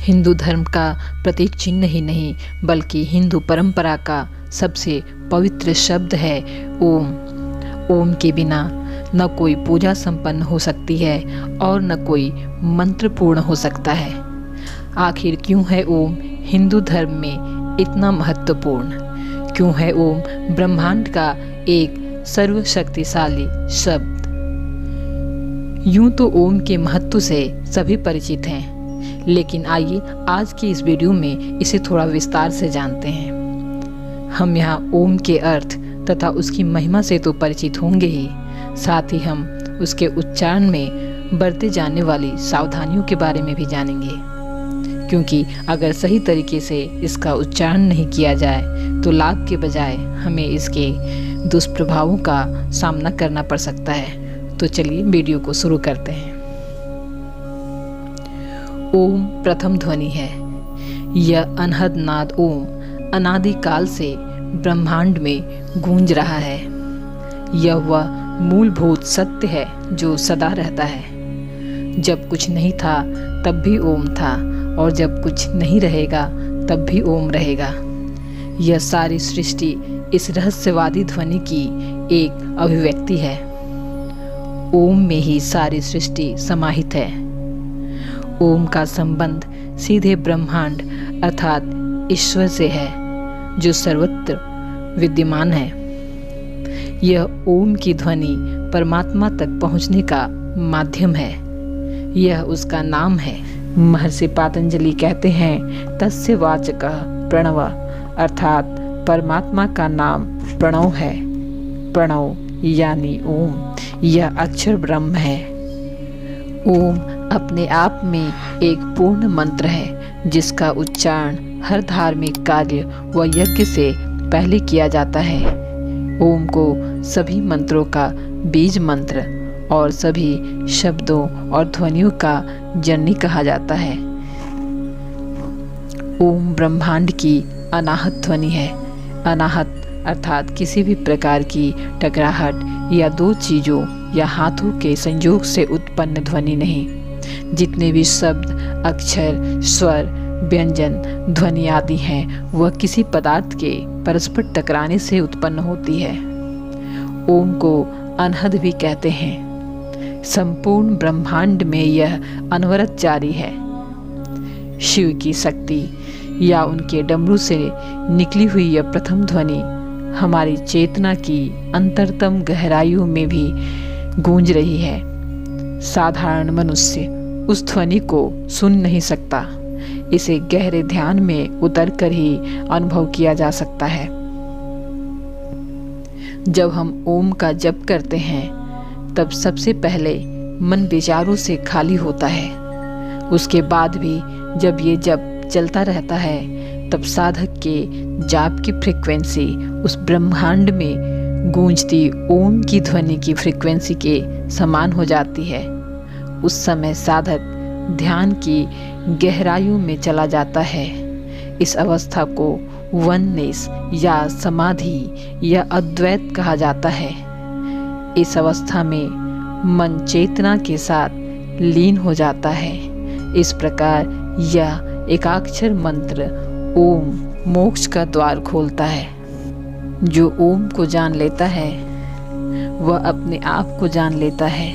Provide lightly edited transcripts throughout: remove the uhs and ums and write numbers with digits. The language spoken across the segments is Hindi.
हिंदू धर्म का प्रतीक चिन्ह ही नहीं बल्कि हिंदू परंपरा का सबसे पवित्र शब्द है ओम। ओम के बिना न कोई पूजा संपन्न हो सकती है और न कोई मंत्र पूर्ण हो सकता है। आखिर क्यों है ओम हिंदू धर्म में इतना महत्वपूर्ण? क्यों है ओम ब्रह्मांड का एक सर्वशक्तिशाली शब्द? यूं तो ओम के महत्व से सभी परिचित हैं, लेकिन आइए आज की इस वीडियो में इसे थोड़ा विस्तार से जानते हैं। हम यहाँ ओम के अर्थ तथा उसकी महिमा से तो परिचित होंगे ही, साथ ही हम उसके उच्चारण में बरते जाने वाली सावधानियों के बारे में भी जानेंगे, क्योंकि अगर सही तरीके से इसका उच्चारण नहीं किया जाए तो लाभ के बजाय हमें इसके दुष्प्रभावों का सामना करना पड़ सकता है। तो चलिए वीडियो को शुरू करते हैं। ओम प्रथम ध्वनि है। यह अनहद नाद ओम अनादि काल से ब्रह्मांड में गूंज रहा है। यह वह मूलभूत सत्य है जो सदा रहता है। जब कुछ नहीं था तब भी ओम था, और जब कुछ नहीं रहेगा तब भी ओम रहेगा। यह सारी सृष्टि इस रहस्यवादी ध्वनि की एक अभिव्यक्ति है। ओम में ही सारी सृष्टि समाहित है। ओम का संबंध सीधे ब्रह्मांड अर्थात ईश्वर से है, जो सर्वत्र विद्यमान है। यह ओम की ध्वनि परमात्मा तक पहुंचने का माध्यम है। यह उसका नाम है। महर्षि पातंजलि कहते हैं, तस्य वाचकः प्रणव, अर्थात परमात्मा का नाम प्रणव है। प्रणव यानी ओम, यह अक्षर ब्रह्म है। ओम अपने आप में एक पूर्ण मंत्र है, जिसका उच्चारण हर धार्मिक कार्य व यज्ञ से पहले किया जाता है। ओम को सभी मंत्रों का बीज मंत्र और सभी शब्दों और ध्वनियों का जननी कहा जाता है। ओम ब्रह्मांड की अनाहत ध्वनि है। अनाहत अर्थात किसी भी प्रकार की टकराहट या दो चीजों या हाथों के संयोग से उत्पन्न ध्वनि नहीं। जितने भी शब्द, अक्षर, स्वर, व्यंजन, ध्वनि आदि हैं, वह किसी पदार्थ के परस्पर टकराने से उत्पन्न होती है। ओम को अनहद भी कहते हैं। संपूर्ण ब्रह्मांड में यह अनवरत जारी है। शिव की शक्ति या उनके डमरू से निकली हुई यह प्रथम ध्वनि हमारी चेतना की अंतरतम गहराइयों में भी गूंज रही है। साधारण मनुष्य उस ध्वनि को सुन नहीं सकता। इसे गहरे ध्यान में उतरकर ही अनुभव किया जा सकता है। जब हम ओम का जप करते हैं तब सबसे पहले मन विचारों से खाली होता है। उसके बाद भी जब ये जप चलता रहता है तब साधक के जाप की फ्रीक्वेंसी उस ब्रह्मांड में गूंजती ओम की ध्वनि की फ्रीक्वेंसी के समान हो जाती है। उस समय साधक ध्यान की गहराइयों में चला जाता है। इस अवस्था को वननेस या समाधि या अद्वैत कहा जाता है। इस अवस्था में मन चेतना के साथ लीन हो जाता है। इस प्रकार यह एकाक्षर मंत्र ओम मोक्ष का द्वार खोलता है। जो ओम को जान लेता है वह अपने आप को जान लेता है,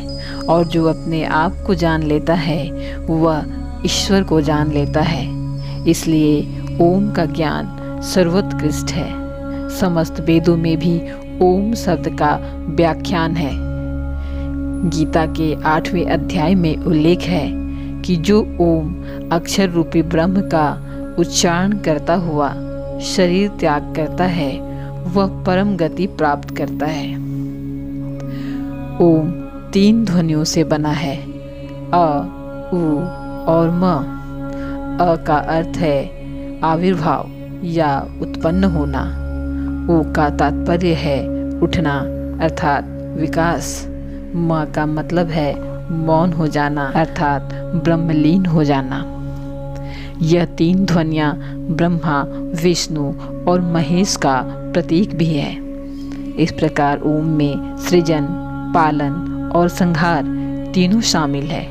और जो अपने आप को जान लेता है वह ईश्वर को जान लेता है। इसलिए ओम का ज्ञान सर्वोत्कृष्ट है। समस्त वेदों में भी ओम शब्द का व्याख्यान है। गीता के 8वें अध्याय में उल्लेख है कि जो ओम अक्षर रूपी ब्रह्म का उच्चारण करता हुआ शरीर त्याग करता है वह परम गति प्राप्त करता है। ओम 3 ध्वनियों से बना है, अ, उ और म। अ का अर्थ है आविर्भाव या उत्पन्न होना। उ का तात्पर्य है उठना अर्थात विकास। म का मतलब है मौन हो जाना अर्थात ब्रह्मलीन हो जाना। यह 3 ध्वनियाँ ब्रह्मा, विष्णु और महेश का प्रतीक भी है। इस प्रकार ओम में सृजन, पालन और संहार तीनों शामिल है।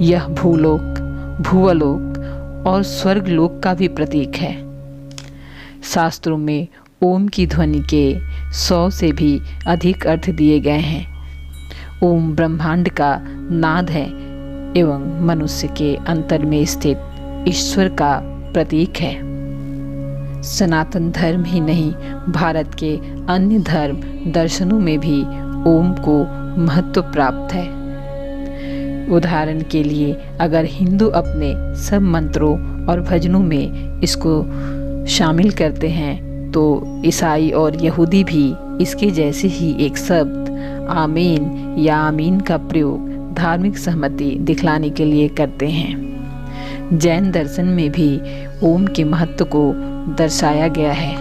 यह भूलोक, भूवलोक और स्वर्ग लोक का भी प्रतीक है। शास्त्रों में ओम की ध्वनि के 100 से भी अधिक अर्थ दिए गए हैं। ओम ब्रह्मांड का नाद है एवं मनुष्य के अंतर में स्थित ईश्वर का प्रतीक है। सनातन धर्म ही नहीं, भारत के अन्य धर्म दर्शनों में भी ओम को महत्व प्राप्त है। उदाहरण के लिए अगर हिंदू अपने सब मंत्रों और भजनों में इसको शामिल करते हैं तो ईसाई और यहूदी भी इसके जैसे ही एक शब्द आमीन या आमीन का प्रयोग धार्मिक सहमति दिखलाने के लिए करते हैं। जैन दर्शन में भी ओम के महत्व को दर्शाया गया है।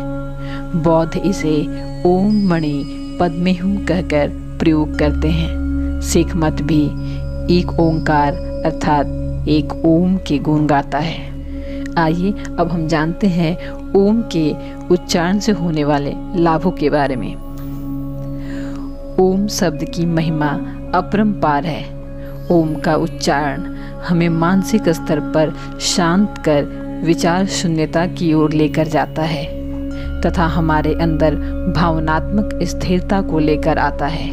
बौद्ध इसे ओम मणि पद्मेहु कहकर प्रयोग करते हैं। सिख मत भी एक ओंकार अर्थात एक ओम के गुण गाता है। आइए अब हम जानते हैं ओम के उच्चारण से होने वाले लाभों के बारे में। ओम शब्द की महिमा अपरंपार है। ओम का उच्चारण हमें मानसिक स्तर पर शांत कर विचार शून्यता की ओर लेकर जाता है तथा हमारे अंदर भावनात्मक स्थिरता को लेकर आता है।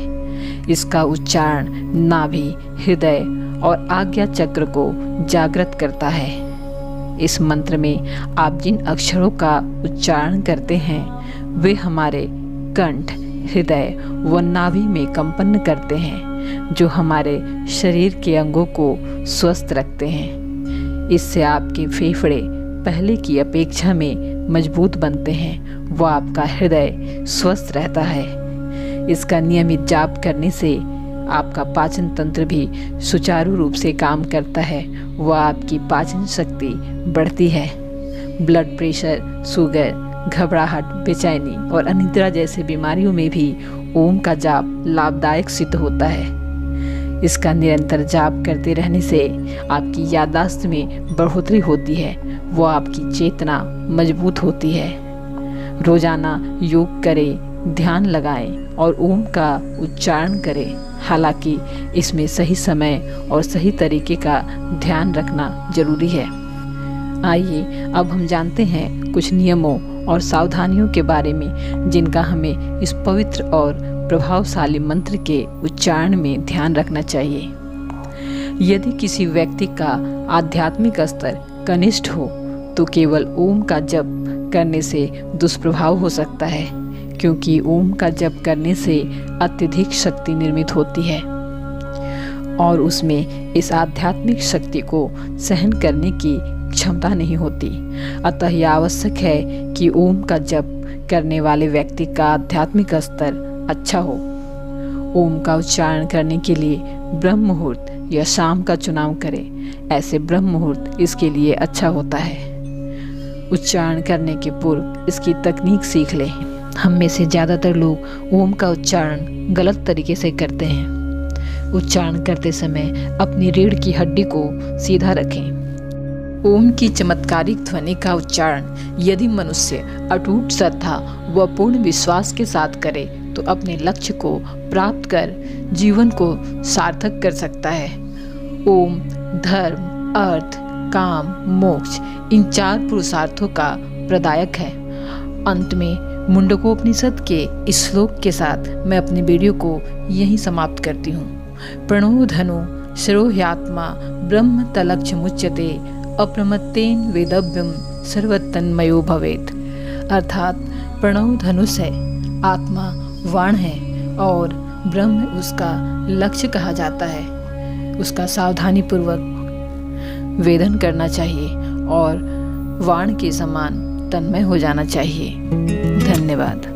इसका उच्चारण नाभि, हृदय और आज्ञा चक्र को जागृत करता है। इस मंत्र में आप जिन अक्षरों का उच्चारण करते हैं वे हमारे कंठ, हृदय व नाभि में कंपन करते हैं जो हमारे शरीर के अंगों को स्वस्थ रखते हैं। इससे आपके फेफड़े पहले की अपेक्षा में मजबूत बनते हैं व आपका हृदय स्वस्थ रहता है। इसका नियमित जाप करने से आपका पाचन तंत्र भी सुचारू रूप से काम करता है व आपकी पाचन शक्ति बढ़ती है। ब्लड प्रेशर, शुगर, घबराहट, बेचैनी और अनिद्रा जैसे बीमारियों में भी ओम का जाप लाभदायक सिद्ध होता है। इसका निरंतर जाप करते रहने से आपकी याददाश्त में बढ़ोतरी होती है व आपकी चेतना मजबूत होती है। रोजाना योग करें, ध्यान लगाएं और ओम का उच्चारण करें। हालांकि इसमें सही समय और सही तरीके का ध्यान रखना जरूरी है। आइए अब हम जानते हैं कुछ नियमों और सावधानियों के बारे में जिनका हमें इस पवित्र और प्रभावशाली मंत्र के उच्चारण में ध्यान रखना चाहिए। यदि किसी व्यक्ति का आध्यात्मिक स्तर कनिष्ठ हो तो केवल ओम का जप करने से दुष्प्रभाव हो सकता है, क्योंकि ओम का जप करने से अत्यधिक शक्ति निर्मित होती है और उसमें इस आध्यात्मिक शक्ति को सहन करने की क्षमता नहीं होती। अतः यह आवश्यक है कि ओम का जप करने वाले व्यक्ति का आध्यात्मिक स्तर अच्छा हो। ओम का उच्चारण करने के लिए ब्रह्म मुहूर्त या शाम का चुनाव करें। ऐसे ब्रह्म मुहूर्त इसके लिए अच्छा होता है। उच्चारण करने के पूर्व इसकी तकनीक सीख लें। हम में से ज़्यादातर लोग ओम का उच्चारण गलत तरीके से करते हैं। उच्चारण करते समय अपनी रीढ़ की हड्डी को सीधा रखें। ओम की चमत्कारिक ध्वनि का उच्चारण यदि मनुष्य अटूट श्रद्धा व पूर्ण विश्वास के साथ करे तो अपने लक्ष्य को प्राप्त कर जीवन को सार्थक कर सकता है। ओम धर्म, अर्थ, काम, मोक्ष इन 4 पुरुषार्थों का प्रदायक है। अंत में मुंडकोपनिषद के इस श्लोक के साथ मैं अपने वीडियो को यहीं समाप्त करती हूँ। प्रणो धनु शिरोह्यात्मा ब्रह्म तलक्ष मुच्यते अप्रमत्तेन वेदव्यम सर्वतन्मयो भवेत्। अर्थात प्रणव धनुष है, आत्मा वाण है और ब्रह्म उसका लक्ष्य कहा जाता है। उसका सावधानी पूर्वक वेदन करना चाहिए और वाण के समान तन्मय हो जाना चाहिए। धन्यवाद।